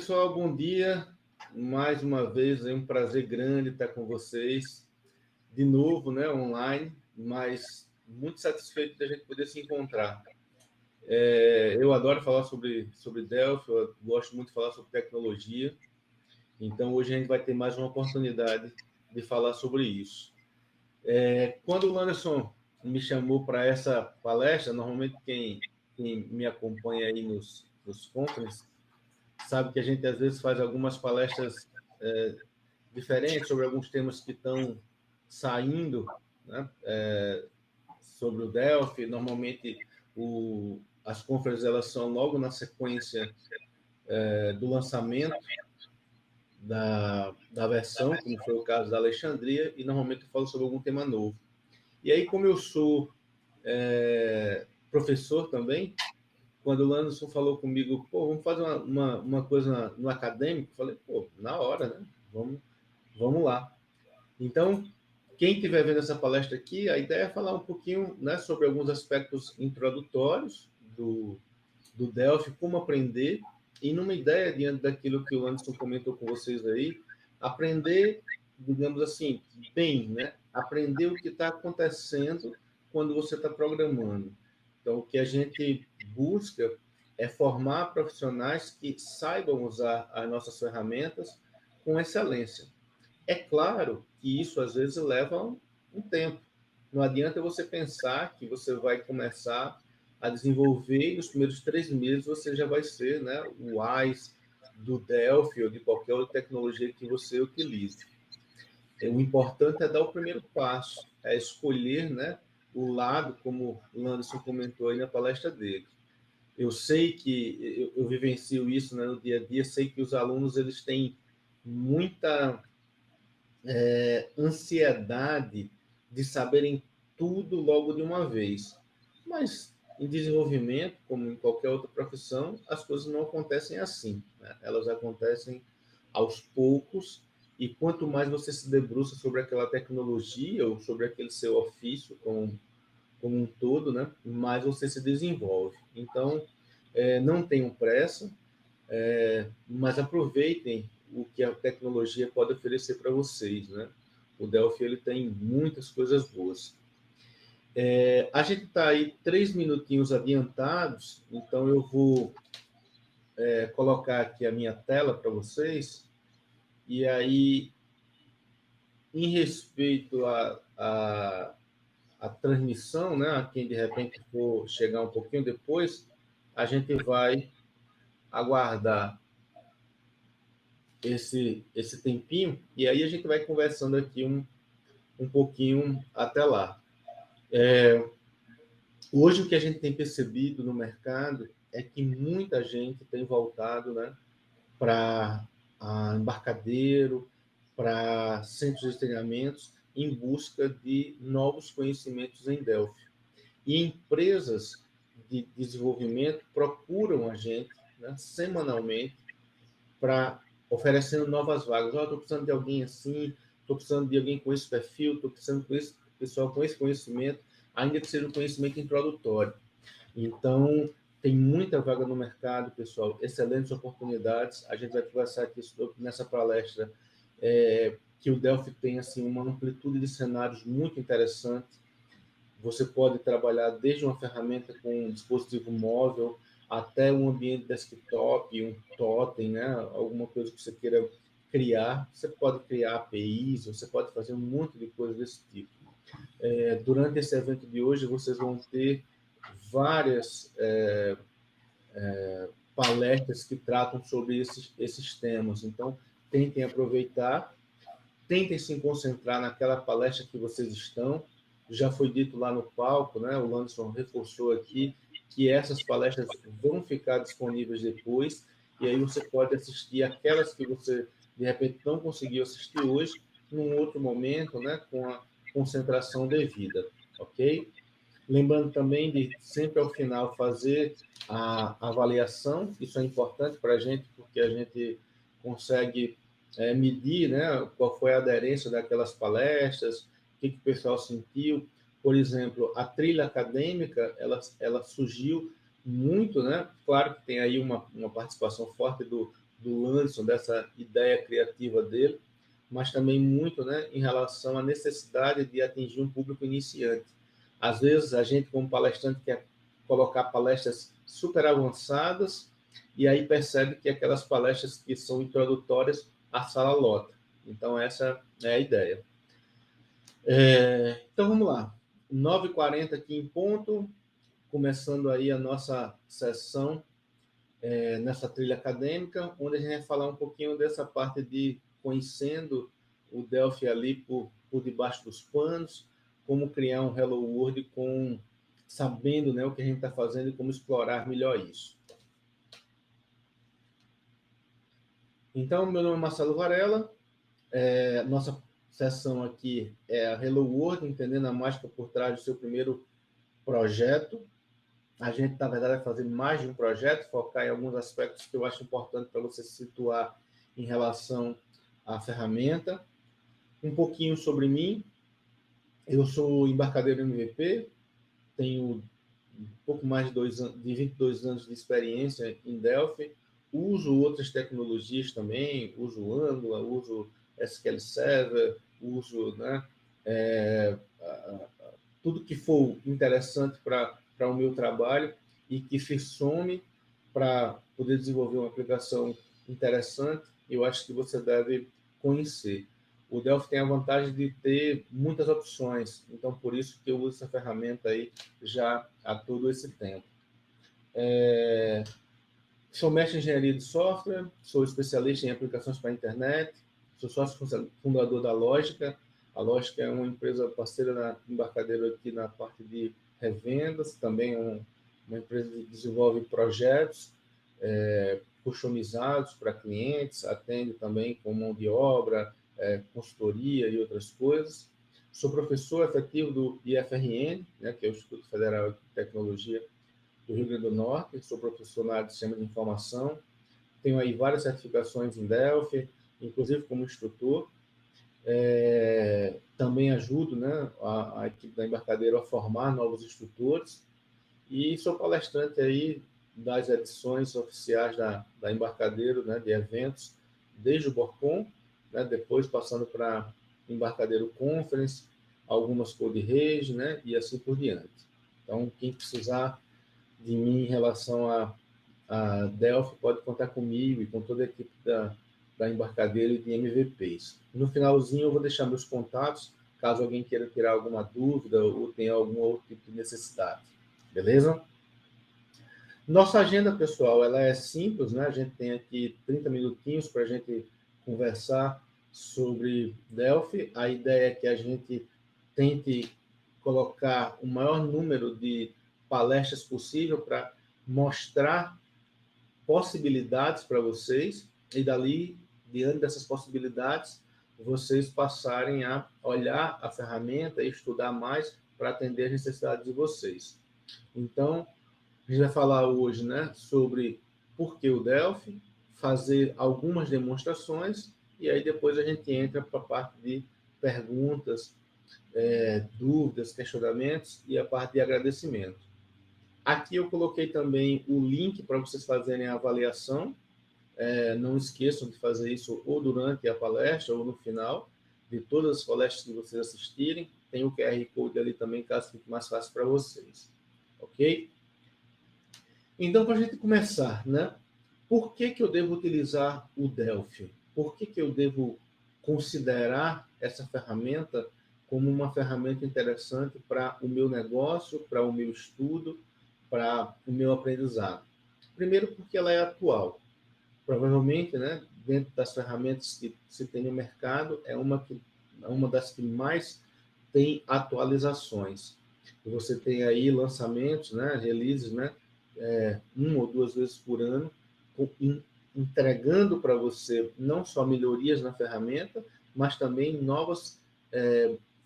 pessoal, bom dia. Mais uma vez, é um prazer grande estar com vocês. De novo, né, online, mas muito satisfeito de a gente poder se encontrar. Eu adoro falar sobre Delphi, eu gosto muito de falar sobre tecnologia. Então, hoje a gente vai ter mais uma oportunidade de falar sobre isso. Quando o Landerson me chamou para essa palestra, normalmente quem me acompanha aí nos conferences, sabe que a gente às vezes faz algumas palestras diferentes sobre alguns temas que estão saindo, né? Sobre o Delphi. Normalmente as conferências elas são logo na sequência do lançamento da versão, como foi o caso da Alexandria, e normalmente eu falo sobre algum tema novo. E aí, como eu sou professor também, quando o Landerson falou comigo, vamos fazer uma coisa no acadêmico, eu falei, na hora, né? Vamos lá. Então, quem estiver vendo essa palestra aqui, a ideia é falar um pouquinho, né, sobre alguns aspectos introdutórios do Delphi, como aprender, e numa ideia, diante daquilo que o Anderson comentou com vocês aí, aprender, digamos assim, bem, né? Aprender o que está acontecendo quando você está programando. Então, o que a gente busca é formar profissionais que saibam usar as nossas ferramentas com excelência. É claro que isso às vezes leva um tempo. Não adianta você pensar que você vai começar a desenvolver e nos primeiros 3 meses você já vai ser, né, o AIS do Delphi ou de qualquer outra tecnologia que você utilize. O importante é dar o primeiro passo, é escolher, né, o lado, como o Landerson comentou aí na palestra dele. Eu sei que eu vivencio isso, né, no dia a dia, sei que os alunos eles têm muita ansiedade de saberem tudo logo de uma vez. Mas em desenvolvimento, como em qualquer outra profissão, as coisas não acontecem assim, né? Elas acontecem aos poucos, e quanto mais você se debruça sobre aquela tecnologia ou sobre aquele seu ofício como um todo, né, mais você se desenvolve. Então, não tenham pressa, mas aproveitem o que a tecnologia pode oferecer para vocês, né? O Delphi ele tem muitas coisas boas. A gente está aí 3 minutinhos adiantados, então eu vou colocar aqui a minha tela para vocês, e aí, em respeito à transmissão, né, a quem de repente for chegar um pouquinho depois, a gente vai aguardar esse tempinho, e aí a gente vai conversando aqui um pouquinho até lá. Hoje, o que a gente tem percebido no mercado é que muita gente tem voltado, né, para embarcadeiro, para centros de treinamentos, em busca de novos conhecimentos em Delphi. E empresas de desenvolvimento procuram a gente, né, semanalmente, para oferecendo novas vagas. Estou precisando de alguém assim, estou precisando de alguém com esse perfil, estou precisando de pessoal com esse conhecimento, ainda que seja um conhecimento introdutório. Então, tem muita vaga no mercado, pessoal, excelentes oportunidades. A gente vai conversar aqui nessa palestra, que o Delphi tem assim, uma amplitude de cenários muito interessante. Você pode trabalhar desde uma ferramenta com um dispositivo móvel até um ambiente desktop, um totem, né? Alguma coisa que você queira criar. Você pode criar APIs, você pode fazer um monte de coisas desse tipo. Durante esse evento de hoje, vocês vão ter várias palestras que tratam sobre esses temas. Então, tentem aproveitar, tentem se concentrar naquela palestra que vocês estão. Já foi dito lá no palco, né? O Landerson reforçou aqui que essas palestras vão ficar disponíveis depois, e aí você pode assistir aquelas que você, de repente, não conseguiu assistir hoje, num outro momento, né? Com a concentração devida, ok? Lembrando também de sempre ao final fazer a avaliação, isso é importante para a gente, porque a gente consegue medir, né, qual foi a aderência daquelas palestras, o que o pessoal sentiu. Por exemplo, a trilha acadêmica, ela surgiu muito, né? Claro que tem aí uma participação forte do do Landson, dessa ideia criativa dele, mas também muito, né, em relação à necessidade de atingir um público iniciante. Às vezes, a gente, como palestrante, quer colocar palestras super avançadas e aí percebe que aquelas palestras que são introdutórias, a sala lota. Então, essa é a ideia. Então, vamos lá. 9h40 aqui em ponto, começando aí a nossa sessão nessa trilha acadêmica, onde a gente vai falar um pouquinho dessa parte de conhecendo o Delphi ali por debaixo dos panos, como criar um Hello World sabendo, né, o que a gente está fazendo e como explorar melhor isso. Então, meu nome é Marcelo Varela, nossa sessão aqui é a Hello World, entendendo a mágica por trás do seu primeiro projeto. A gente, na verdade, vai fazer mais de um projeto, focar em alguns aspectos que eu acho importante para você se situar em relação à ferramenta. Um pouquinho sobre mim. Eu sou embarcadeiro MVP, tenho um pouco mais de 22 anos de experiência em Delphi. Uso outras tecnologias também, uso Angular, uso SQL Server, uso, né, tudo que for interessante para o meu trabalho e que se some para poder desenvolver uma aplicação interessante, eu acho que você deve conhecer. O Delphi tem a vantagem de ter muitas opções, então por isso que eu uso essa ferramenta aí já há todo esse tempo. Sou mestre em engenharia de software, sou especialista em aplicações para a internet, sou sócio fundador da Lógica. A Lógica é uma empresa parceira da Embarcadero aqui na parte de revendas, também uma empresa que desenvolve projetos customizados para clientes, atende também com mão de obra, consultoria e outras coisas. Sou professor efetivo do IFRN, né, que é o Instituto Federal de Tecnologia do Rio Grande do Norte, sou professor na área de sistema de informação, tenho aí várias certificações em Delphi, inclusive como instrutor. Também ajudo, né, a equipe da Embarcadero a formar novos instrutores e sou palestrante aí das edições oficiais da Embarcadero, né, de eventos, desde o Borcon, né, depois passando para Embarcadero Conference, algumas Code Rage, né, e assim por diante. Então, quem precisar de mim em relação a Delphi, pode contar comigo e com toda a equipe da Embarcadero e de MVPs. No finalzinho, eu vou deixar meus contatos, caso alguém queira tirar alguma dúvida ou tenha algum outro tipo de necessidade. Beleza? Nossa agenda, pessoal, ela é simples, né? A gente tem aqui 30 minutinhos para a gente conversar sobre Delphi. A ideia é que a gente tente colocar o maior número de palestras possível para mostrar possibilidades para vocês e dali, diante dessas possibilidades, vocês passarem a olhar a ferramenta e estudar mais para atender as necessidades de vocês. Então, a gente vai falar hoje, né, sobre por que o Delphi, fazer algumas demonstrações e aí depois a gente entra para a parte de perguntas, dúvidas, questionamentos e a parte de agradecimento. Aqui eu coloquei também o link para vocês fazerem a avaliação. Não esqueçam de fazer isso ou durante a palestra ou no final de todas as palestras que vocês assistirem. Tem o QR Code ali também, caso fique mais fácil para vocês. Ok? Então, para a gente começar, né? Por que eu devo utilizar o Delphi? Por que eu devo considerar essa ferramenta como uma ferramenta interessante para o meu negócio, para o meu estudo, para o meu aprendizado? Primeiro, porque ela é atual. Provavelmente, né, dentro das ferramentas que se tem no mercado, é uma das que mais tem atualizações. Você tem aí lançamentos, né, releases, né, uma ou duas vezes por ano, entregando para você não só melhorias na ferramenta, mas também novas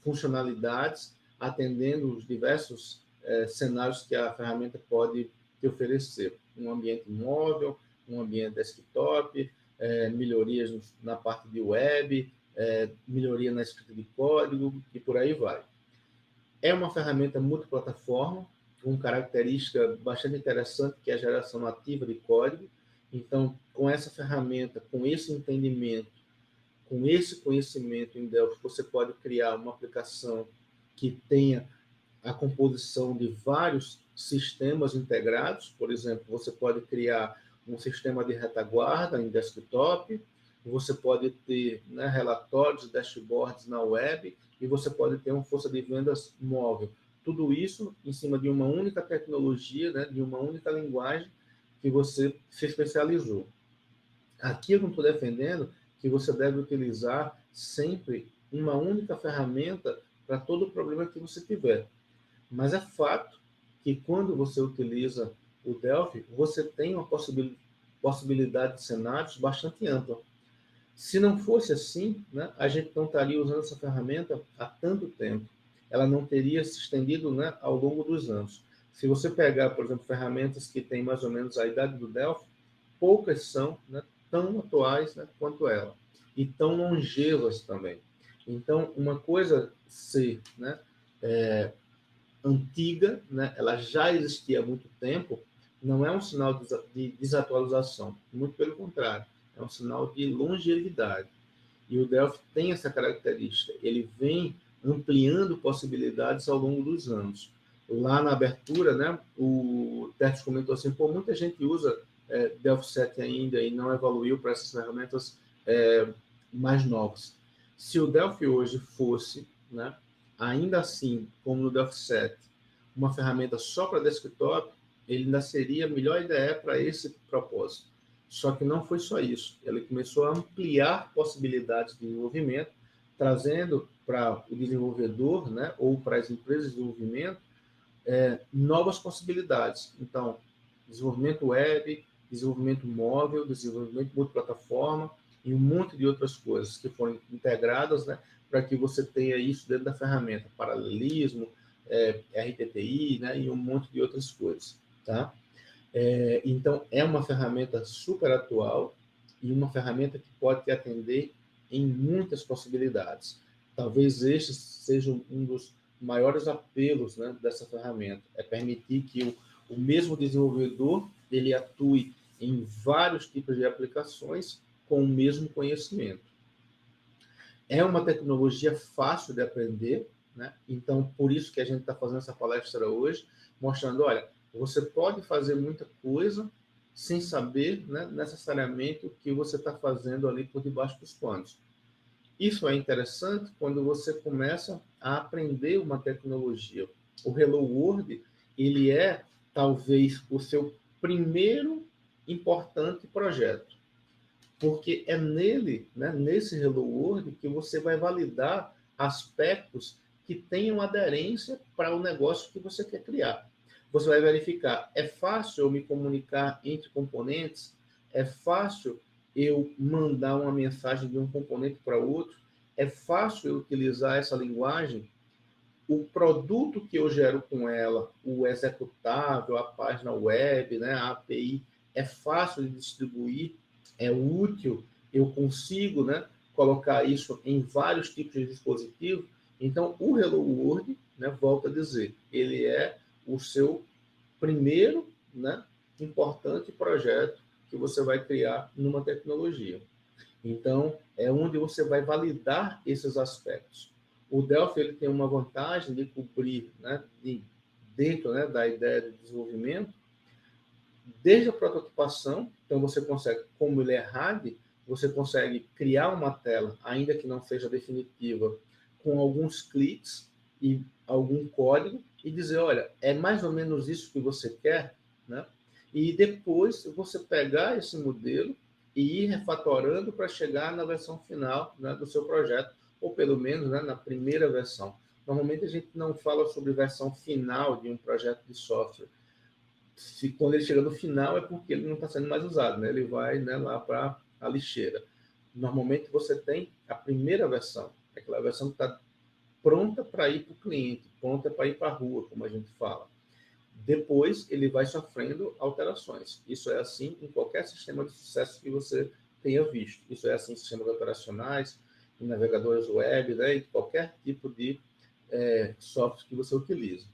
funcionalidades, atendendo os diversos cenários que a ferramenta pode te oferecer. Um ambiente móvel, um ambiente desktop, melhorias na parte de web, melhoria na escrita de código e por aí vai. É uma ferramenta multiplataforma, com característica bastante interessante, que é a geração nativa de código. Então, com essa ferramenta, com esse entendimento, com esse conhecimento em Delphi, você pode criar uma aplicação que tenha a composição de vários sistemas integrados. Por exemplo, você pode criar um sistema de retaguarda em desktop, você pode ter, né, relatórios, dashboards na web, e você pode ter uma força de vendas móvel. Tudo isso em cima de uma única tecnologia, né, de uma única linguagem que você se especializou. Aqui eu não estou defendendo que você deve utilizar sempre uma única ferramenta para todo o problema que você tiver. Mas é fato que quando você utiliza o Delphi, você tem uma possibilidade de cenários bastante ampla. Se não fosse assim, né, a gente não estaria usando essa ferramenta há tanto tempo. Ela não teria se estendido, né, ao longo dos anos. Se você pegar, por exemplo, ferramentas que têm mais ou menos a idade do Delphi, poucas são, né, tão atuais, né, quanto ela. E tão longevas também. Então, uma coisa ser, né, antiga, né, ela já existia há muito tempo, não é um sinal de desatualização. Muito pelo contrário, é um sinal de longevidade. E o Delphi tem essa característica, ele vem ampliando possibilidades ao longo dos anos. Lá na abertura, né, o Tertes comentou assim, pô, muita gente usa Delphi 7 ainda e não evoluiu para essas ferramentas mais novas. Se o Delphi hoje fosse, né, ainda assim, como no Delphi 7, uma ferramenta só para desktop, ele ainda seria a melhor ideia para esse propósito. Só que não foi só isso. Ele começou a ampliar possibilidades de desenvolvimento, trazendo para o desenvolvedor, né, ou para as empresas de desenvolvimento, novas possibilidades. Então, desenvolvimento web, desenvolvimento móvel, desenvolvimento multiplataforma e um monte de outras coisas que foram integradas, né, para que você tenha isso dentro da ferramenta, paralelismo, RTTI, né, e um monte de outras coisas, tá? Então, é uma ferramenta super atual e uma ferramenta que pode te atender em muitas possibilidades. Talvez este seja um dos maiores apelos, né, dessa ferramenta, é permitir que o mesmo desenvolvedor ele atue em vários tipos de aplicações com o mesmo conhecimento. É uma tecnologia fácil de aprender, né? Então, por isso que a gente está fazendo essa palestra hoje, mostrando, olha, você pode fazer muita coisa sem saber, né, necessariamente o que você está fazendo ali por debaixo dos panos. Isso é interessante quando você começa a aprender uma tecnologia. O Hello World, ele é talvez o seu primeiro importante projeto, porque é nele, né, nesse Hello World, que você vai validar aspectos que tenham aderência para o negócio que você quer criar. Você vai verificar, é fácil eu me comunicar entre componentes? É fácil eu mandar uma mensagem de um componente para outro? É fácil eu utilizar essa linguagem? O produto que eu gero com ela, o executável, a página web, né, a API, é fácil de distribuir, é útil, eu consigo, né, colocar isso em vários tipos de dispositivos. Então, o Hello World, né, volto a dizer, ele é o seu primeiro, né, importante projeto que você vai criar numa tecnologia. Então, é onde você vai validar esses aspectos. O Delphi ele tem uma vantagem de cobrir, né, dentro, né, da ideia de desenvolvimento, desde a prototipação. Então, você consegue, como ele é RAG, você consegue criar uma tela, ainda que não seja definitiva, com alguns cliques e algum código, e dizer, olha, é mais ou menos isso que você quer, né? E depois você pegar esse modelo e ir refatorando para chegar na versão final, né, do seu projeto, ou pelo menos, né, na primeira versão. Normalmente a gente não fala sobre versão final de um projeto de software. Quando ele chega no final é porque ele não está sendo mais usado, né? Ele vai, né, lá para a lixeira. Normalmente você tem a primeira versão, aquela versão que está pronta para ir para o cliente, pronta para ir para a rua, como a gente fala. Depois ele vai sofrendo alterações. Isso é assim em qualquer sistema de sucesso que você tenha visto. Isso é assim em sistemas operacionais, em navegadores web, né, e qualquer tipo de software que você utilize.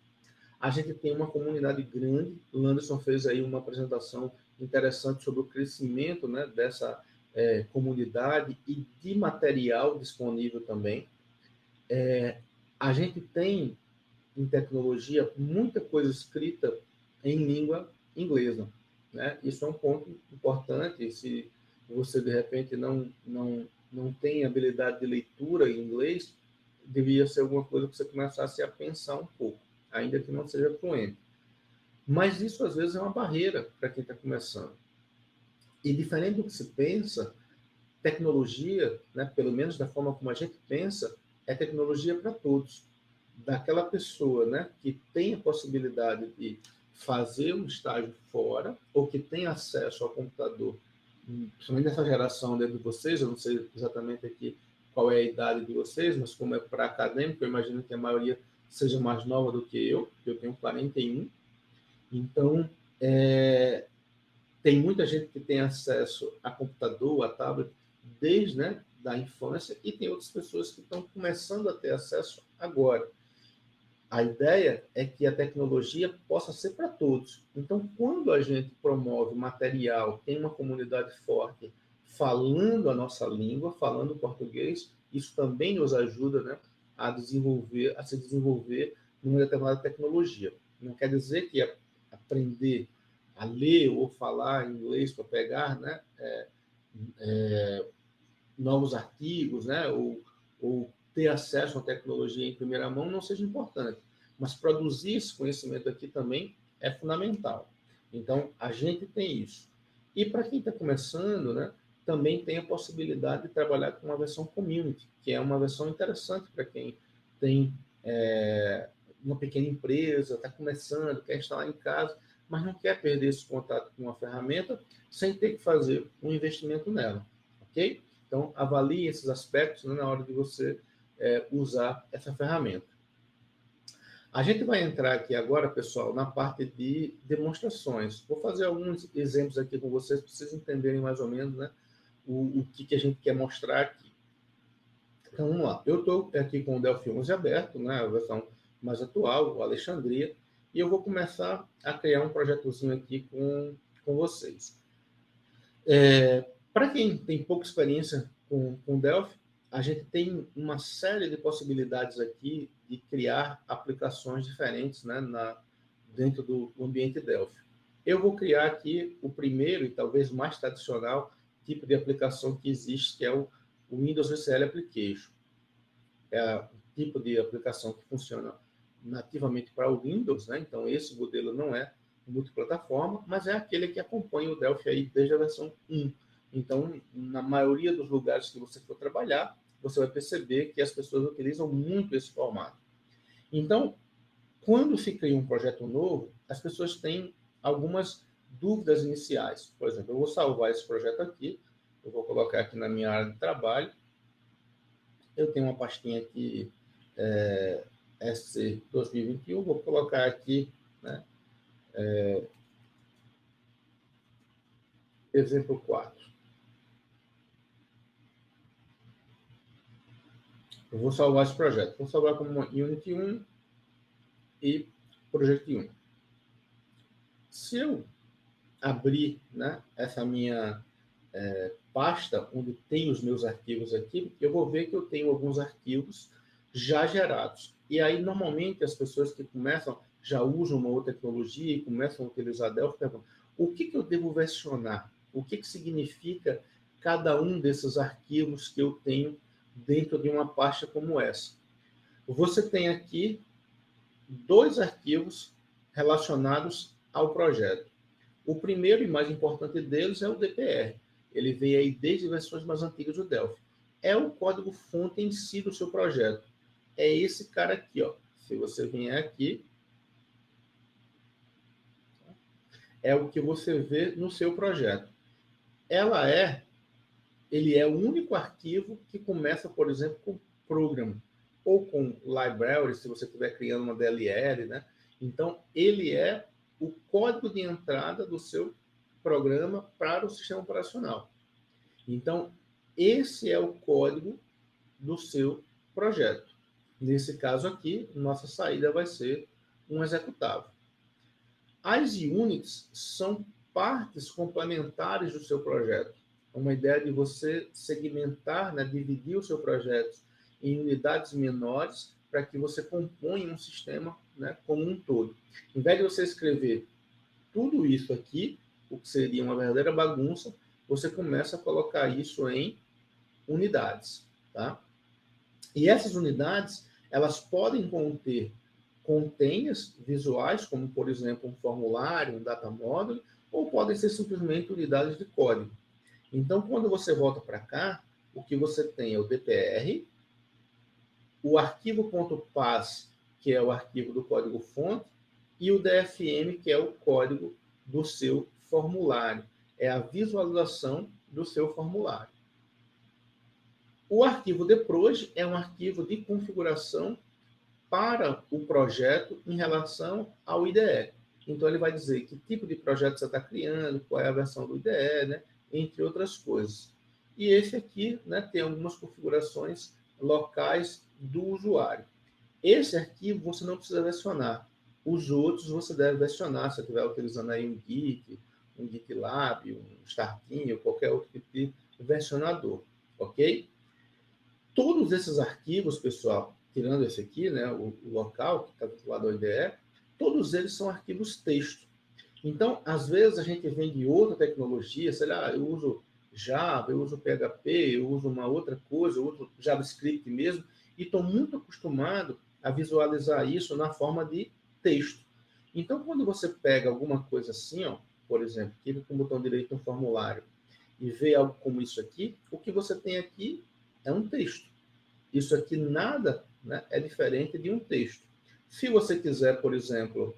A gente tem uma comunidade grande. O Anderson fez aí uma apresentação interessante sobre o crescimento, né, dessa comunidade e de material disponível também. A gente tem em tecnologia muita coisa escrita em língua inglesa, né? Isso é um ponto importante. Se você de repente não tem habilidade de leitura em inglês, deveria ser alguma coisa que você começasse a pensar um pouco, ainda que não seja fluente. Mas isso às vezes é uma barreira para quem está começando. E diferente do que se pensa, tecnologia, né, pelo menos da forma como a gente pensa, é tecnologia para todos. Daquela pessoa, né, que tem a possibilidade de fazer um estágio fora, ou que tem acesso ao computador, principalmente nessa geração dentro de vocês, eu não sei exatamente aqui qual é a idade de vocês, mas como é para acadêmico, eu imagino que a maioria seja mais nova do que eu tenho 41. Então, tem muita gente que tem acesso a computador, a tablet, desde, né, da infância, e tem outras pessoas que estão começando a ter acesso agora. A ideia é que a tecnologia possa ser para todos. Então, quando a gente promove material, tem uma comunidade forte falando a nossa língua, falando português, isso também nos ajuda, né, a se desenvolver numa determinada tecnologia. Não quer dizer que aprender a ler ou falar inglês para pegar, né, novos artigos, né, ou ter acesso à tecnologia em primeira mão não seja importante, mas produzir esse conhecimento aqui também é fundamental. Então, a gente tem isso. E para quem está começando, né, também tem a possibilidade de trabalhar com uma versão community, que é uma versão interessante para quem tem uma pequena empresa, está começando, quer instalar em casa, mas não quer perder esse contato com uma ferramenta sem ter que fazer um investimento nela, ok? Então, avalie esses aspectos, né, na hora de você usar essa ferramenta. A gente vai entrar aqui agora, pessoal, na parte de demonstrações. Vou fazer alguns exemplos aqui com vocês, para vocês entenderem mais ou menos, né, o que a gente quer mostrar aqui. Então, vamos lá. Eu estou aqui com o Delphi 11 aberto, né, a versão mais atual, o Alexandria, e eu vou começar a criar um projetozinho aqui com vocês. Para quem tem pouca experiência com Delphi, a gente tem uma série de possibilidades aqui de criar aplicações diferentes, né, dentro do ambiente Delphi. Eu vou criar aqui o primeiro e talvez mais tradicional tipo de aplicação que existe, que é o Windows VCL Application. É o tipo de aplicação que funciona nativamente para o Windows, né? Então esse modelo não é multiplataforma, mas é aquele que acompanha o Delphi aí desde a versão 1. Então, na maioria dos lugares que você for trabalhar, você vai perceber que as pessoas utilizam muito esse formato. Então, quando se cria um projeto novo, as pessoas têm algumas dúvidas iniciais. Por exemplo, eu vou salvar esse projeto aqui, eu vou colocar aqui na minha área de trabalho. Eu tenho uma pastinha aqui, SC 2021, vou colocar aqui, né, exemplo 4. Eu vou salvar esse projeto. Vou salvar como Unity 1 e Project 1. Se eu abrir, né, essa minha pasta, onde tem os meus arquivos aqui, eu vou ver que eu tenho alguns arquivos já gerados. E aí, normalmente, as pessoas que começam, já usam uma outra tecnologia e começam a utilizar Delphi, perguntam, o que eu devo versionar? O que significa cada um desses arquivos que eu tenho dentro de uma pasta como essa? Você tem aqui 2 arquivos relacionados ao projeto. O primeiro e mais importante deles é o DPR. Ele vem aí desde versões mais antigas do Delphi. É o código-fonte em si do seu projeto. É esse cara aqui, ó. Se você vier aqui, é o que você vê no seu projeto. Ele é o único arquivo que começa, por exemplo, com program ou com library, se você estiver criando uma DLL, né? Então, ele é o código de entrada do seu programa para o sistema operacional. Então, esse é o código do seu projeto. Nesse caso aqui, nossa saída vai ser um executável. As units são partes complementares do seu projeto. É uma ideia de você segmentar, né, dividir o seu projeto em unidades menores para que você componha um sistema, né, como um todo. Em vez de você escrever tudo isso aqui, o que seria uma verdadeira bagunça, você começa a colocar isso em unidades, tá? E essas unidades, elas podem conter containers visuais, como, por exemplo, um formulário, um data model, ou podem ser simplesmente unidades de código. Então, quando você volta para cá, o que você tem é o DPR, o arquivo .pas, que é o arquivo do código-fonte, e o DFM, que é o código do seu formulário. É a visualização do seu formulário. O arquivo DPROJ é um arquivo de configuração para o projeto em relação ao IDE. Então, ele vai dizer que tipo de projeto você está criando, qual é a versão do IDE, né? Entre outras coisas. E esse aqui, né, tem algumas configurações locais do usuário. Esse arquivo você não precisa versionar. Os outros você deve versionar, se você estiver utilizando aí um Git, um GitLab, um Startinho, qualquer outro tipo de versionador, ok? Todos esses arquivos, pessoal, tirando esse aqui, né, o local, que está vinculado ao IDE, todos eles são arquivos texto. Então, às vezes, a gente vem de outra tecnologia, sei lá, eu uso Java, eu uso PHP, eu uso uma outra coisa, eu uso JavaScript mesmo, e estou muito acostumado a visualizar isso na forma de texto. Então, quando você pega alguma coisa assim, ó, por exemplo, clica com o botão direito no formulário e vê algo como isso aqui, o que você tem aqui é um texto. Isso aqui nada, né, é diferente de um texto. Se você quiser, por exemplo,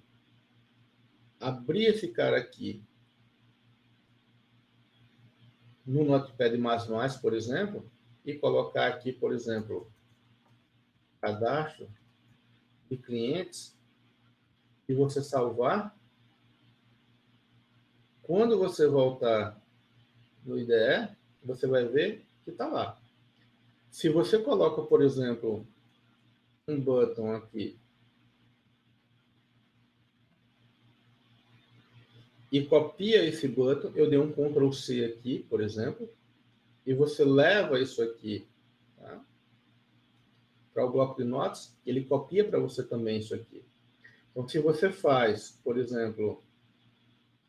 abrir esse cara aqui no Notepad++, por exemplo, e colocar aqui, por exemplo, cadastro de clientes, e você salvar, quando você voltar no IDE, você vai ver que está lá. Se você coloca, por exemplo, um button aqui e copia esse button, eu dei um Ctrl C aqui, por exemplo, e você leva isso aqui, tá, para o bloco de notas, ele copia para você também isso aqui. Então, se você faz, por exemplo,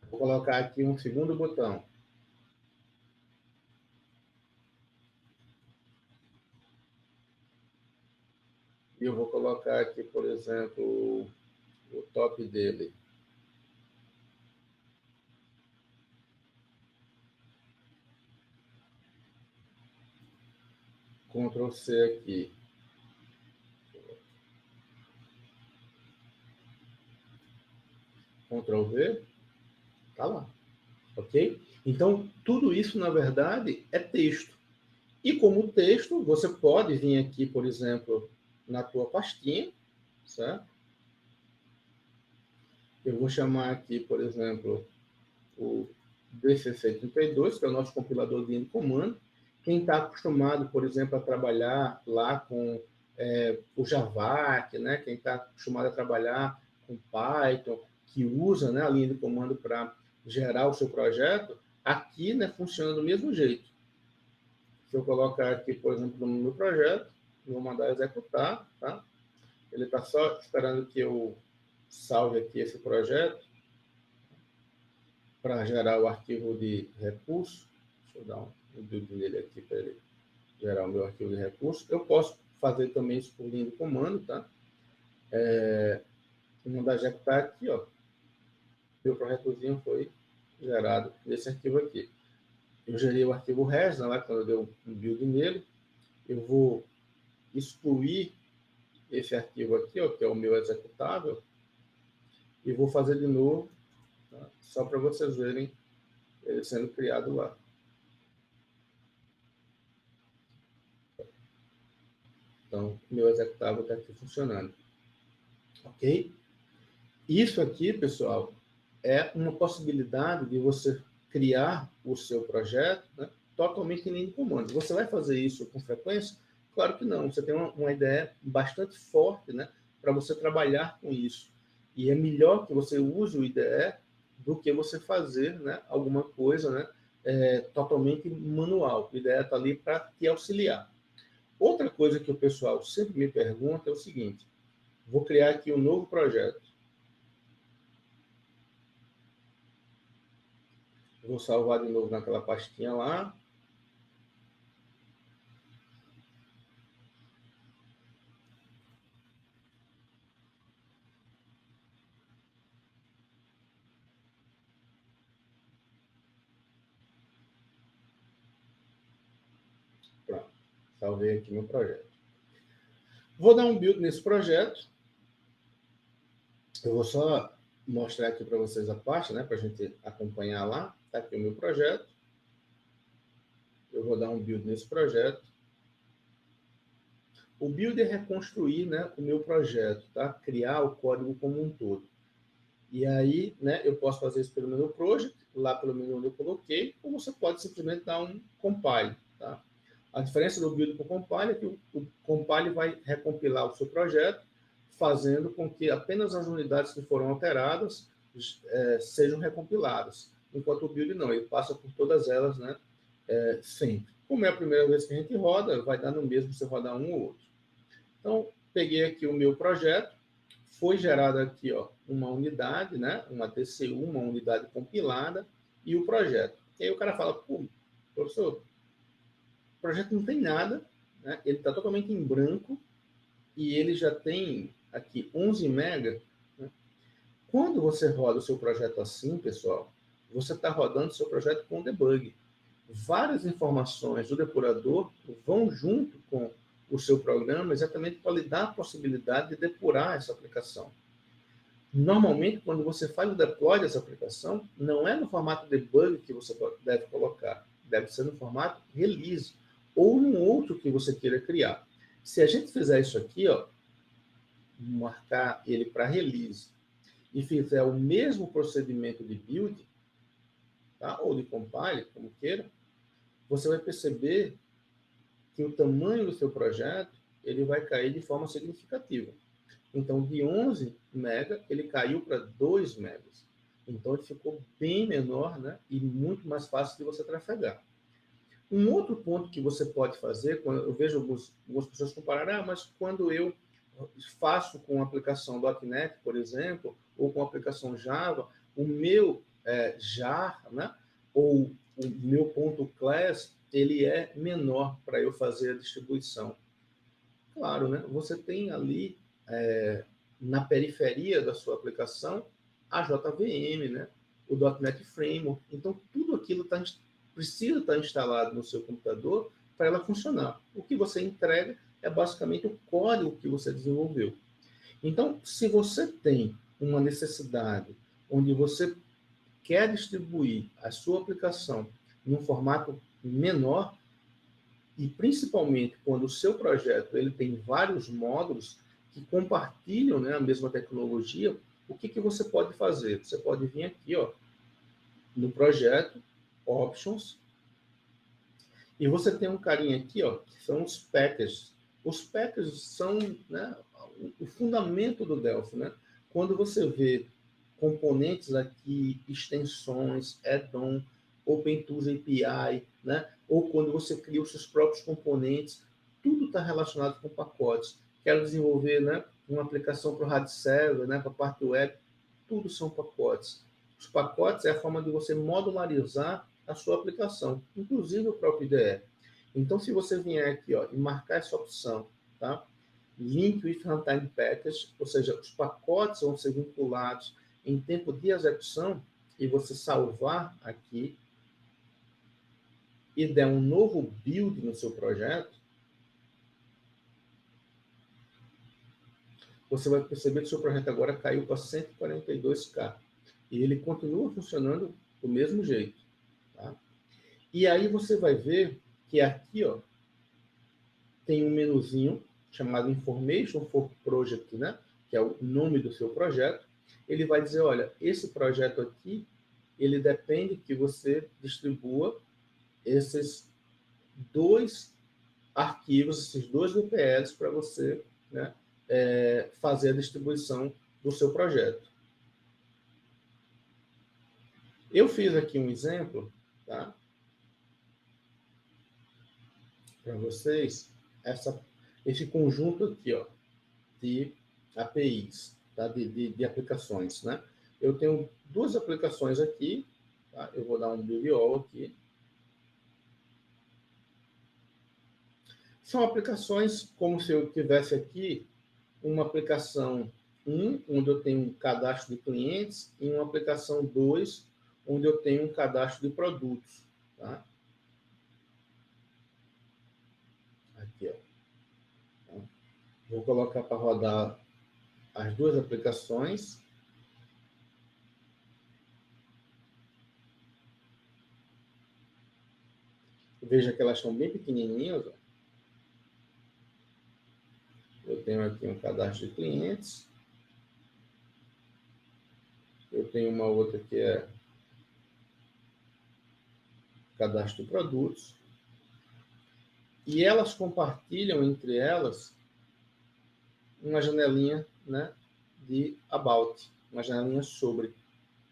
vou colocar aqui um segundo botão. E eu vou colocar aqui, por exemplo, o top dele. Ctrl C aqui. Ctrl V. Tá lá. Ok? Então, tudo isso, na verdade, é texto. E como texto, você pode vir aqui, por exemplo, na tua pastinha, certo? Eu vou chamar aqui, por exemplo, o DCC32, que é o nosso compilador de comando. Quem está acostumado, por exemplo, a trabalhar lá com o Javac, né? Quem está acostumado a trabalhar com Python, que usa, né, a linha de comando para gerar o seu projeto, aqui, né, funciona do mesmo jeito. Se eu colocar aqui, por exemplo, no meu projeto, vou mandar executar, tá? Ele está só esperando que eu salve aqui esse projeto para gerar o arquivo de recurso. Deixa eu dar um build nele aqui para ele gerar o meu arquivo de recurso. Eu posso fazer também isso por linha de comando, tá? Vou mandar executar aqui, ó. Meu projetozinho foi gerado nesse arquivo aqui. Eu gerei o arquivo res, né, quando eu dei um build nele. Eu vou excluir esse arquivo aqui, ó, que é o meu executável, e vou fazer de novo, tá? Só para vocês verem ele sendo criado lá. Então, meu executável está aqui funcionando. Ok? Isso aqui, pessoal, é uma possibilidade de você criar o seu projeto, né, totalmente em linha de comando. Você vai fazer isso com frequência? Claro que não. Você tem uma ideia bastante forte, né, para você trabalhar com isso. E é melhor que você use o IDE do que você fazer, né, alguma coisa, né, totalmente manual. A ideia está ali para te auxiliar. Outra coisa que o pessoal sempre me pergunta é o seguinte: vou criar aqui um novo projeto. Vou salvar de novo naquela pastinha lá. Pronto, salvei aqui meu projeto. Vou dar um build nesse projeto. Eu vou só mostrar aqui para vocês a pasta, né, para a gente acompanhar lá. Está aqui o meu projeto. Eu vou dar um build nesse projeto. O build é reconstruir, né, o meu projeto, tá? Criar o código como um todo. E aí, né, eu posso fazer isso pelo menu project, lá pelo menu onde eu coloquei, ou você pode simplesmente dar um compile, tá? A diferença do build para o compile é que o compile vai recompilar o seu projeto, fazendo com que apenas as unidades que foram alteradas sejam recompiladas, enquanto o build não, ele passa por todas elas, né, sempre. Como é a primeira vez que a gente roda, vai dar no mesmo se rodar um ou outro. Então, peguei aqui o meu projeto, foi gerada aqui, ó, uma unidade, né, uma TCU, uma unidade compilada, e o projeto. E aí o cara fala, pô, professor, o projeto não tem nada, né, ele está totalmente em branco, e ele já tem aqui 11 mega. Né? Quando você roda o seu projeto assim, pessoal, você está rodando o seu projeto com debug. Várias informações do depurador vão junto com o seu programa exatamente para lhe dar a possibilidade de depurar essa aplicação. Normalmente, quando você faz o deploy dessa aplicação, não é no formato debug que você deve colocar, deve ser no formato release ou num outro que você queira criar. Se a gente fizer isso aqui, ó, marcar ele para release e fizer o mesmo procedimento de build, tá? Ou de compile, como queira, você vai perceber que o tamanho do seu projeto ele vai cair de forma significativa. Então, de 11 mega, ele caiu para 2 megas. Então, ele ficou bem menor, né? E muito mais fácil de você trafegar. Um outro ponto que você pode fazer, quando eu vejo algumas pessoas compararem, mas quando eu faço com a aplicação .NET, por exemplo, ou com a aplicação Java, o meu jar, né, ou o meu ponto .class, ele é menor para eu fazer a distribuição. Claro, né, você tem ali, na periferia da sua aplicação, a JVM, né, o .NET Framework. Então, tudo aquilo precisa estar instalado no seu computador para ela funcionar. O que você entrega é basicamente o código que você desenvolveu. Então, se você tem uma necessidade onde você quer distribuir a sua aplicação em um formato menor, e principalmente quando o seu projeto ele tem vários módulos que compartilham, né, a mesma tecnologia, o que você pode fazer? Você pode vir aqui, ó, no projeto, Options, e você tem um carinha aqui, ó, que são os packages. Os packages são, né, o fundamento do Delphi, né? Quando você vê componentes aqui, extensões, add-on, OpenTools API, né? Ou quando você cria os seus próprios componentes, tudo está relacionado com pacotes. Quero desenvolver, né, uma aplicação para o RAD server, né, para a parte web, tudo são pacotes. Os pacotes é a forma de você modularizar a sua aplicação, inclusive o próprio IDE. Então, se você vier aqui, ó, e marcar essa opção, tá? Link with Runtime Package, ou seja, os pacotes vão ser vinculados em tempo de execução, e você salvar aqui e der um novo build no seu projeto, você vai perceber que o seu projeto agora caiu para 142K. E ele continua funcionando do mesmo jeito. Tá? E aí você vai ver que aqui, ó, tem um menuzinho chamado Information for Project, né? Que é o nome do seu projeto. Ele vai dizer, olha, esse projeto aqui, ele depende que você distribua esses dois arquivos, esses dois VPLs para você, né, fazer a distribuição do seu projeto. Eu fiz aqui um exemplo, tá? Para vocês, esse conjunto aqui, ó, de APIs, tá? de aplicações, né? Eu tenho duas aplicações aqui, tá? Eu vou dar um build all aqui. São aplicações como se eu tivesse aqui uma aplicação 1, onde eu tenho um cadastro de clientes, e uma aplicação 2, onde eu tenho um cadastro de produtos. Tá? Aqui, ó. Vou colocar para rodar as duas aplicações. Veja que elas são bem pequenininhas. Ó. Eu tenho aqui um cadastro de clientes. Eu tenho uma outra que é cadastro de produtos. E elas compartilham entre elas uma janelinha, né, de about, uma janelinha sobre.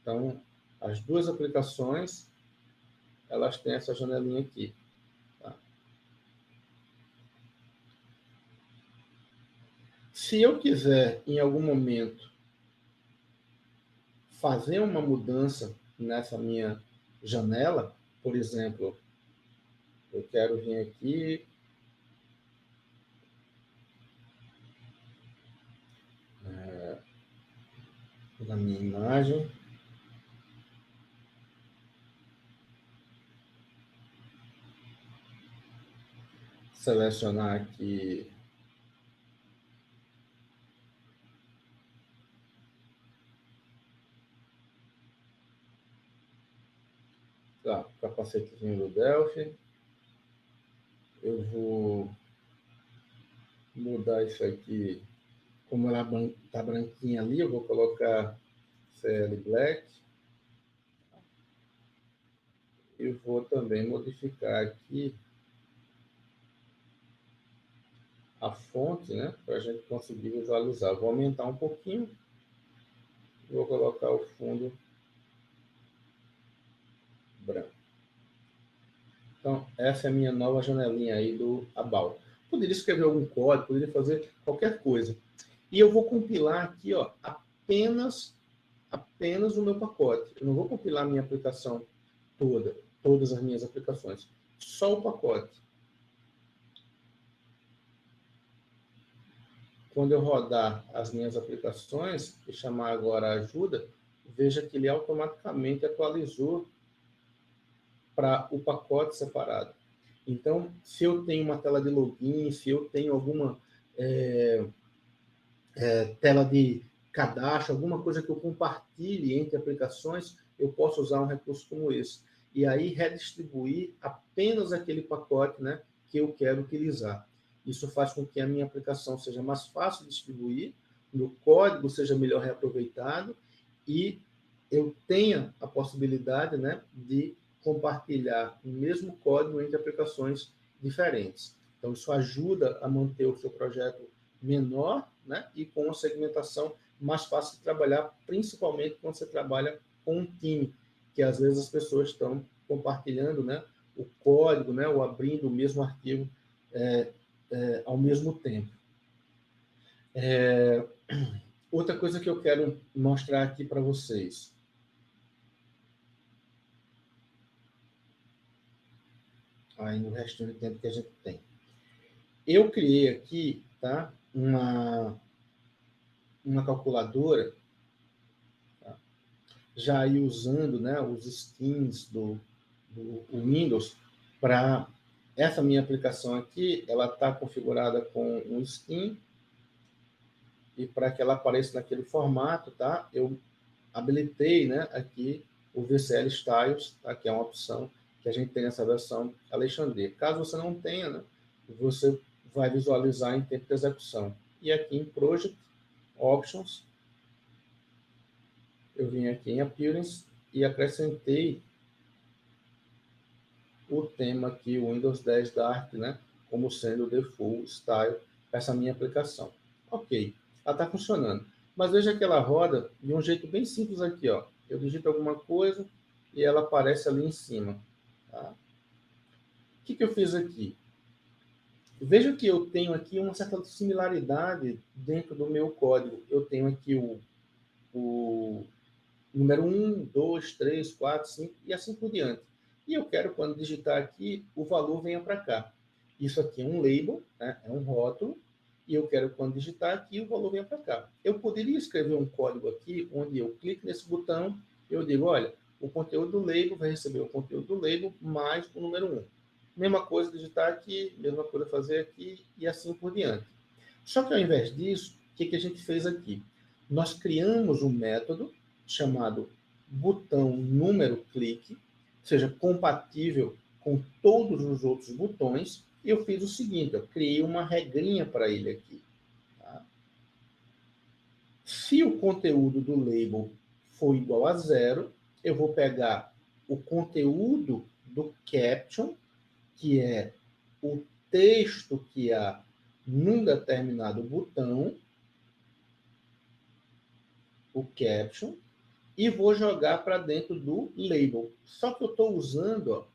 Então, as duas aplicações, elas têm essa janelinha aqui. Tá? Se eu quiser, em algum momento, fazer uma mudança nessa minha janela, por exemplo, eu quero vir aqui na minha imagem, selecionar aqui o capacetezinho do Delphi, eu vou mudar isso aqui, como ela está branquinha ali, eu vou colocar CL Black, e vou também modificar aqui a fonte, né, para a gente conseguir visualizar. Vou aumentar um pouquinho, vou colocar o fundo branco. Então, essa é a minha nova janelinha aí do About. Poderia escrever algum código, poderia fazer qualquer coisa. E eu vou compilar aqui, ó, apenas o meu pacote. Eu não vou compilar a minha aplicação toda, todas as minhas aplicações. Só o pacote. Quando eu rodar as minhas aplicações e chamar agora a ajuda, veja que ele automaticamente atualizou para o pacote separado. Então, se eu tenho uma tela de login, se eu tenho alguma tela de cadastro, alguma coisa que eu compartilhe entre aplicações, eu posso usar um recurso como esse. E aí redistribuir apenas aquele pacote, né, que eu quero utilizar. Isso faz com que a minha aplicação seja mais fácil de distribuir, o meu código seja melhor reaproveitado e eu tenha a possibilidade, né, de compartilhar o mesmo código entre aplicações diferentes. Então, isso ajuda a manter o seu projeto menor, né, e com uma segmentação mais fácil de trabalhar, principalmente quando você trabalha com um time, que às vezes as pessoas estão compartilhando, né, o código, né, ou abrindo o mesmo arquivo ao mesmo tempo. Outra coisa que eu quero mostrar aqui para vocês. Aí no restinho do tempo que a gente tem. Eu criei aqui, tá, uma calculadora, tá, já aí usando, né, os skins do Windows para essa minha aplicação aqui, ela está configurada com um skin e para que ela apareça naquele formato, tá, eu habilitei, né, aqui o VCL Styles, tá, que é uma opção que a gente tem nessa versão Alexandria. Caso você não tenha, né, você vai visualizar em tempo de execução. E aqui em Project Options, eu vim aqui em Appearance e acrescentei o tema aqui, o Windows 10 Dark, né, como sendo o default style para essa minha aplicação. Ok, ela está funcionando. Mas veja que ela roda de um jeito bem simples aqui, ó. Eu digito alguma coisa, e ela aparece ali em cima. Tá? O que eu fiz aqui? Veja que eu tenho aqui uma certa similaridade dentro do meu código. Eu tenho aqui o número 1, 2, 3, 4, 5 e assim por diante. E eu quero, quando digitar aqui, o valor venha para cá. Isso aqui é um label, né? É um rótulo, e eu quero, quando digitar aqui, o valor venha para cá. Eu poderia escrever um código aqui, onde eu clico nesse botão, e eu digo, olha, o conteúdo do label vai receber o conteúdo do label mais o número 1. Mesma coisa digitar aqui, mesma coisa fazer aqui, e assim por diante. Só que ao invés disso, o que a gente fez aqui? Nós criamos um método chamado botão número clique, seja compatível com todos os outros botões, e eu fiz o seguinte, eu criei uma regrinha para ele aqui. Tá? Se o conteúdo do label for igual a 0, eu vou pegar o conteúdo do caption, que é o texto que há num determinado botão, o caption, e vou jogar para dentro do label. Só que eu estou usando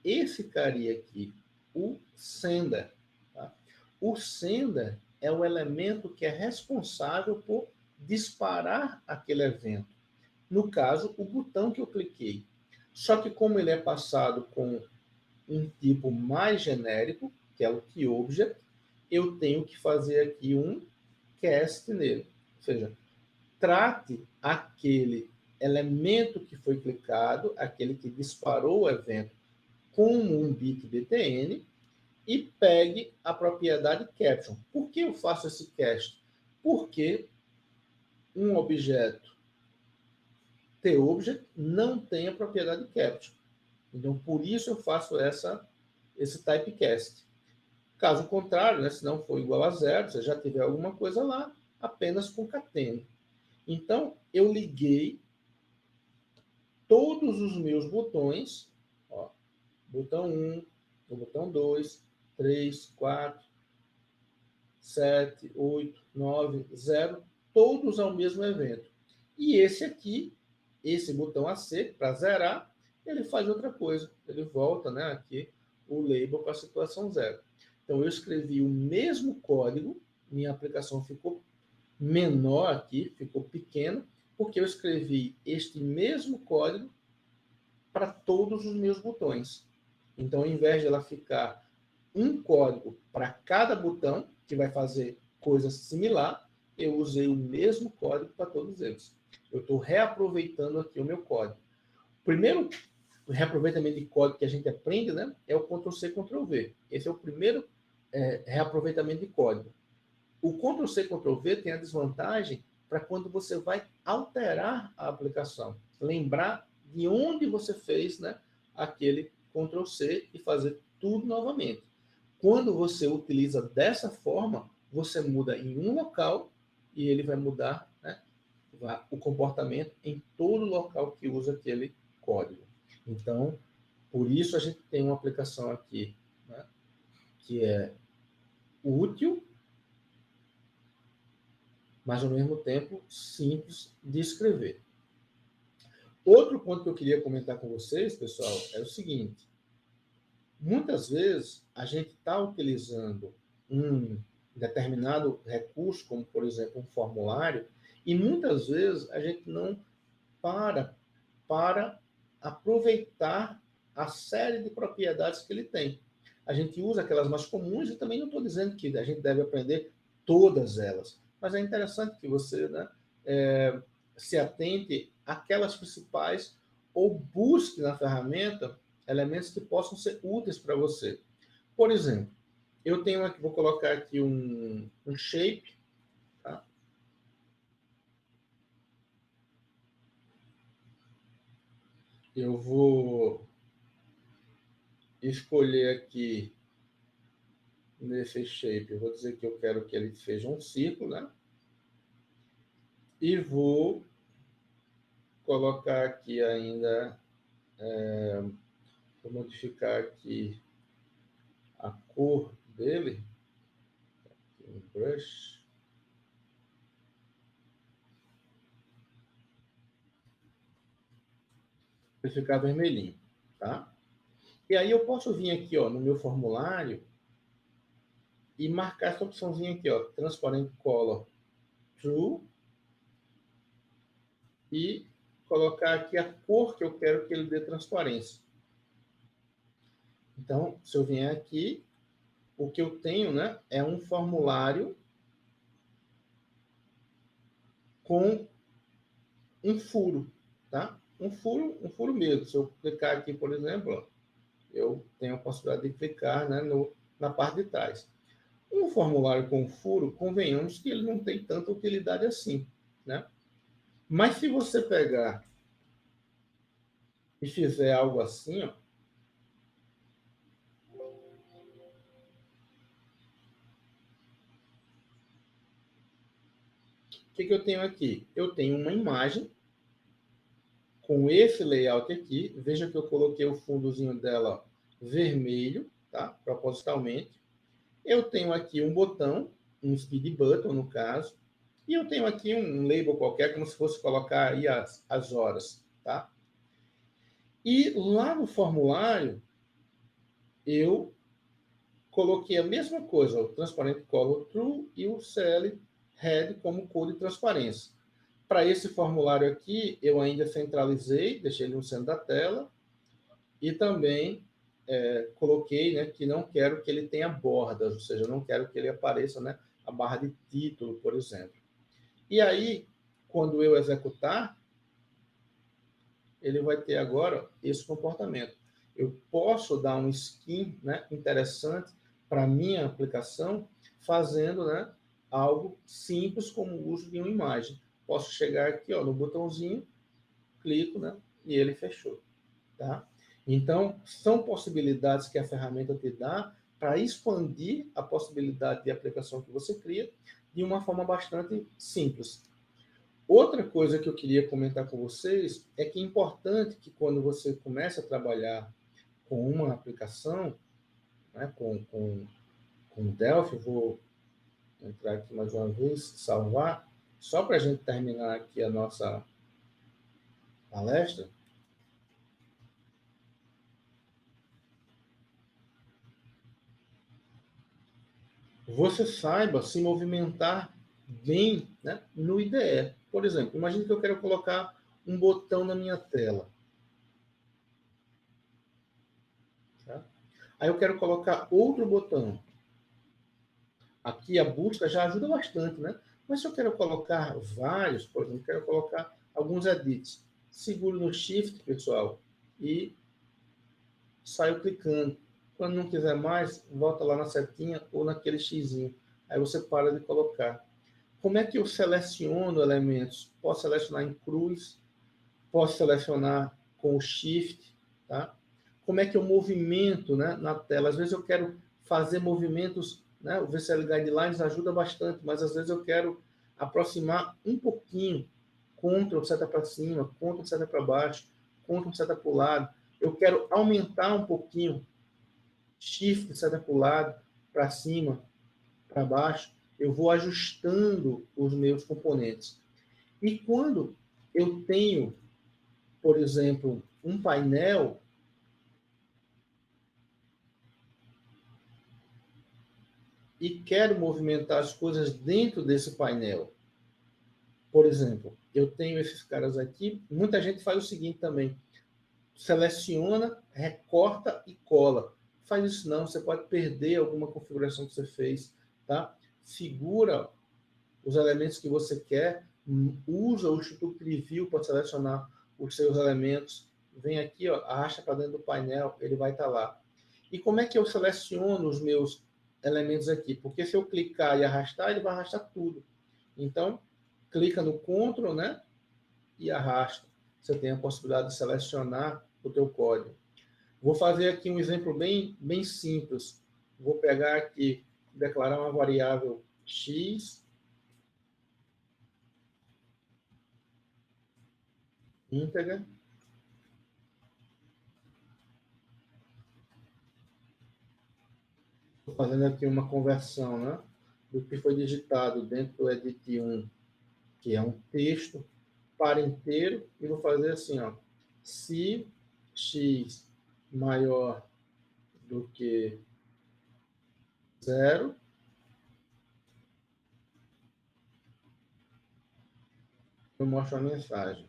esse carinha aqui, o sender. Tá? O sender é o elemento que é responsável por disparar aquele evento. No caso, o botão que eu cliquei. Só que como ele é passado com um tipo mais genérico, que é o KeyObject, eu tenho que fazer aqui um cast nele. Ou seja, trate aquele elemento que foi clicado, aquele que disparou o evento, como um bit btn e pegue a propriedade caption. Por que eu faço esse cast? Porque um objeto TObject não tem a propriedade caption. Então, por isso eu faço esse typecast. Caso contrário, né, se não for igual a 0, se já tiver alguma coisa lá, apenas concatene. Então, eu liguei todos os meus botões, ó, botão 1, o botão 2, 3, 4, 7, 8, 9, 0, todos ao mesmo evento. E esse aqui, esse botão AC, para zerar, ele faz outra coisa. Ele volta, né, aqui o label para a situação 0. Então, eu escrevi o mesmo código, minha aplicação ficou menor aqui, ficou pequena, porque eu escrevi este mesmo código para todos os meus botões. Então, ao invés de ela ficar um código para cada botão, que vai fazer coisa similar, eu usei o mesmo código para todos eles. Eu estou reaproveitando aqui o meu código. O primeiro reaproveitamento de código que a gente aprende, né, é o Ctrl+C, Ctrl+V. Esse é o primeiro reaproveitamento de código. O Ctrl+C, Ctrl+V tem a desvantagem para quando você vai alterar a aplicação. Lembrar de onde você fez, né, aquele Ctrl+C e fazer tudo novamente. Quando você utiliza dessa forma, você muda em um local e ele vai mudar, né, o comportamento em todo local que usa aquele código. Então, por isso a gente tem uma aplicação aqui, né, que é útil, mas ao mesmo tempo simples de escrever. Outro ponto que eu queria comentar com vocês, pessoal, é o seguinte: muitas vezes a gente está utilizando um determinado recurso, como por exemplo um formulário, e muitas vezes a gente não para aproveitar a série de propriedades que ele tem. A gente usa aquelas mais comuns e também não estou dizendo que a gente deve aprender todas elas, mas é interessante que você, né, se atente àquelas principais ou busque na ferramenta elementos que possam ser úteis para você. Por exemplo, eu tenho aqui, vou colocar aqui um shape, tá? Eu vou escolher aqui nesse shape, eu vou dizer que eu quero que ele seja um círculo, né? E vou colocar aqui ainda, vou modificar aqui a cor dele, um brush. Ele ficar vermelhinho, tá? E aí eu posso vir aqui, ó, no meu formulário e marcar essa opçãozinha aqui, ó, Transparent Color True, e colocar aqui a cor que eu quero que ele dê transparência. Então, se eu vier aqui, o que eu tenho, né, é um formulário com um furo, tá? Um furo mesmo. Se eu clicar aqui, por exemplo, ó, eu tenho a possibilidade de clicar, né, na parte de trás. Um formulário com furo, convenhamos que ele não tem tanta utilidade assim, né? Mas se você pegar e fizer algo assim, ó, o que eu tenho aqui? Eu tenho uma imagem com esse layout aqui. Veja que eu coloquei o fundozinho dela vermelho, tá? Propositalmente. Eu tenho aqui um botão, um speed button no caso, e eu tenho aqui um label qualquer, como se fosse colocar aí as horas, tá? E lá no formulário, eu coloquei a mesma coisa, o Transparent Color True e o CL Red como cor de transparência. Para esse formulário aqui, eu ainda centralizei, deixei ele no centro da tela, e também coloquei, né, que não quero que ele tenha bordas, ou seja, não quero que ele apareça, né, a barra de título, por exemplo. E aí, quando eu executar, ele vai ter agora esse comportamento. Eu posso dar um skin, né, interessante para a minha aplicação, fazendo, né, algo simples como o uso de uma imagem. Posso chegar aqui, ó, no botãozinho, clico, né, e ele fechou. Tá? Então, são possibilidades que a ferramenta te dá para expandir a possibilidade de aplicação que você cria de uma forma bastante simples. Outra coisa que eu queria comentar com vocês é que é importante que quando você começa a trabalhar com uma aplicação, né, com Delphi, eu vou entrar aqui mais uma vez, salvar, só para a gente terminar aqui a nossa palestra. Você saiba se movimentar bem, né, no IDE. Por exemplo, imagine que eu quero colocar um botão na minha tela. Tá? Aí eu quero colocar outro botão. Aqui a busca já ajuda bastante, né? Mas se eu quero colocar vários, por exemplo, quero colocar alguns edits, seguro no Shift, pessoal, e saio clicando. Quando não quiser mais, volta lá na setinha ou naquele xizinho. Aí você para de colocar. Como é que eu seleciono elementos? Posso selecionar em cruz, posso selecionar com o Shift, tá? Como é que eu movimento, né, na tela? Às vezes eu quero fazer movimentos, né? O VCL Guidelines ajuda bastante, mas às vezes eu quero aproximar um pouquinho, Ctrl seta para cima, Ctrl seta para baixo, Ctrl seta para o lado. Eu quero aumentar um pouquinho, Shift seta para o lado, para cima, para baixo. Eu vou ajustando os meus componentes. E quando eu tenho, por exemplo, um painel, e quero movimentar as coisas dentro desse painel. Por exemplo, eu tenho esses caras aqui. Muita gente faz o seguinte também: seleciona, recorta e cola. Faz isso não, você pode perder alguma configuração que você fez, tá? Segura os elementos que você quer, usa o Instituto Preview para selecionar os seus elementos. Vem aqui, ó, arrasta para dentro do painel, ele vai estar lá. E como é que eu seleciono os meus elementos aqui? Porque se eu clicar e arrastar, ele vai arrastar tudo. Então, clica no Ctrl, né? E arrasta. Você tem a possibilidade de selecionar o teu código. Vou fazer aqui um exemplo bem simples. Vou pegar aqui, declarar uma variável x, íntegra. Estou fazendo aqui uma conversão, né, do que foi digitado dentro do edit 1, que é um texto, para inteiro, e vou fazer assim, ó, se x maior do que 0, eu mostro a mensagem.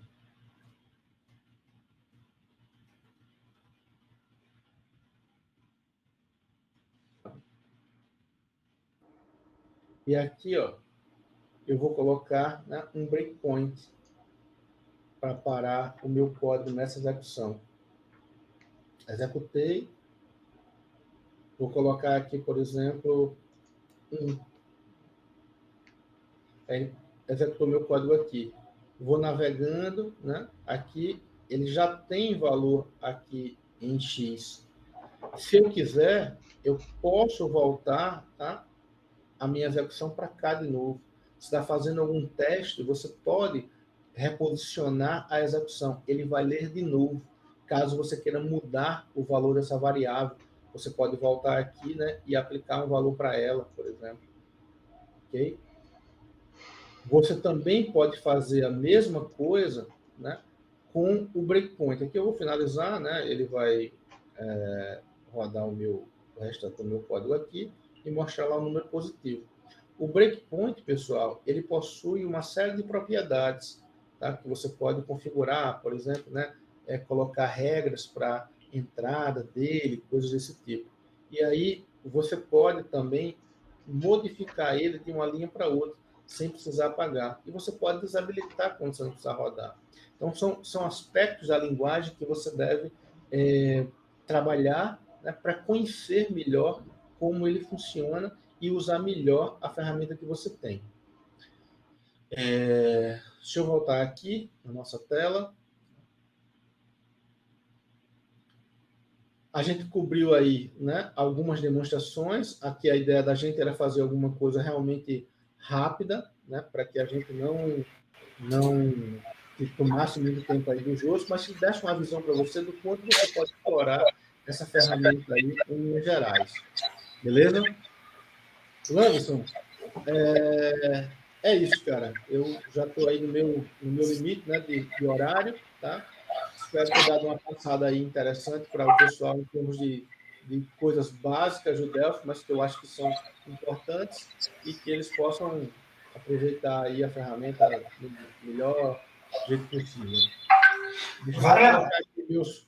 E aqui, ó, eu vou colocar, né, um breakpoint para parar o meu código nessa execução. Executei. Vou colocar aqui, por exemplo, executou meu código aqui. Vou navegando, né? Aqui ele já tem valor aqui em x. Se eu quiser, eu posso voltar, tá, a minha execução para cá de novo. Se está fazendo algum teste, você pode reposicionar a execução. Ele vai ler de novo. Caso você queira mudar o valor dessa variável, você pode voltar aqui, né, e aplicar um valor para ela, por exemplo. Ok? Você também pode fazer a mesma coisa, né, com o breakpoint. Aqui eu vou finalizar, né, ele vai rodar o restante do meu código aqui e mostrar lá o número positivo. O breakpoint, pessoal, ele possui uma série de propriedades, tá, que você pode configurar, por exemplo, né, colocar regras para entrada dele, coisas desse tipo. E aí você pode também modificar ele de uma linha para outra, sem precisar apagar. E você pode desabilitar quando você não precisar rodar. Então, são aspectos da linguagem que você deve trabalhar, né, para conhecer melhor como ele funciona e usar melhor a ferramenta que você tem. Deixa eu voltar aqui na nossa tela. A gente cobriu aí, né, algumas demonstrações. Aqui a ideia da gente era fazer alguma coisa realmente rápida, né, para que a gente não tomasse muito tempo aí dos outros, mas que desse uma visão para você do quanto você pode explorar essa ferramenta aí em Minas Gerais. Beleza? Landerson, é isso, cara. Eu já estou aí no meu limite, né, de horário, tá? Espero ter dado uma passada aí interessante para o pessoal em termos de coisas básicas do Delphi, mas que eu acho que são importantes e que eles possam aproveitar aí a ferramenta do melhor jeito possível. Varela,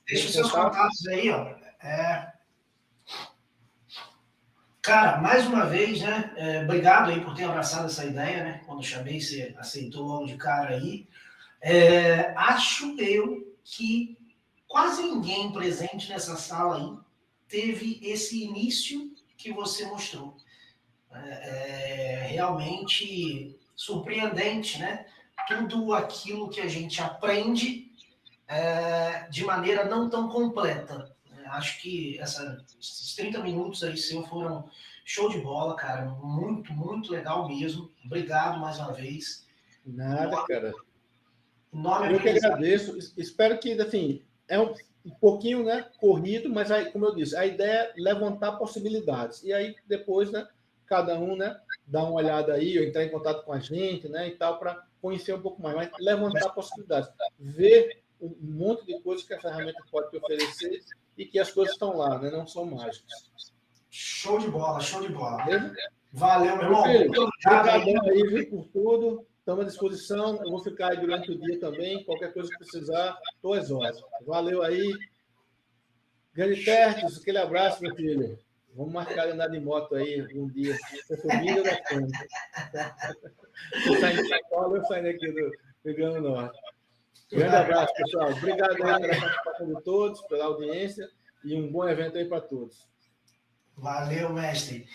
deixa os seus contatos aí, ó. Cara, mais uma vez, né? Obrigado aí por ter abraçado essa ideia, né? Quando chamei, você aceitou logo de cara aí. Acho eu que quase ninguém presente nessa sala aí teve esse início que você mostrou. Realmente surpreendente, né? Tudo aquilo que a gente aprende de maneira não tão completa. Acho que esses 30 minutos aí seu foram show de bola, cara. Muito, muito legal mesmo. Obrigado mais uma vez. Nada, cara. Enorme eu que agradeço. Espero que, assim, é um pouquinho, né, corrido, mas aí, como eu disse, a ideia é levantar possibilidades. E aí, depois, né, cada um, né, dá uma olhada aí, ou entrar em contato com a gente, né, e tal, para conhecer um pouco mais. Mas levantar possibilidades. Ver um monte de coisas que a ferramenta pode te oferecer e que as coisas estão lá, né, não são mágicas. Show de bola, show de bola. Beleza? Valeu, meu irmão. Obrigadão aí, viu, por tudo. Estamos à disposição. Eu vou ficar aí durante o dia também. Qualquer coisa que precisar, estou às ordens. Valeu aí. Grande Tertius, aquele abraço, meu filho. Vamos marcar de andar de moto aí um dia. Você subindo, eu descendo. Você saindo de São Paulo, eu saindo aqui do Rio Grande do Norte. Grande abraço, pessoal. Obrigado aí pela participação de todos, pela audiência e um bom evento aí para todos. Valeu, mestre.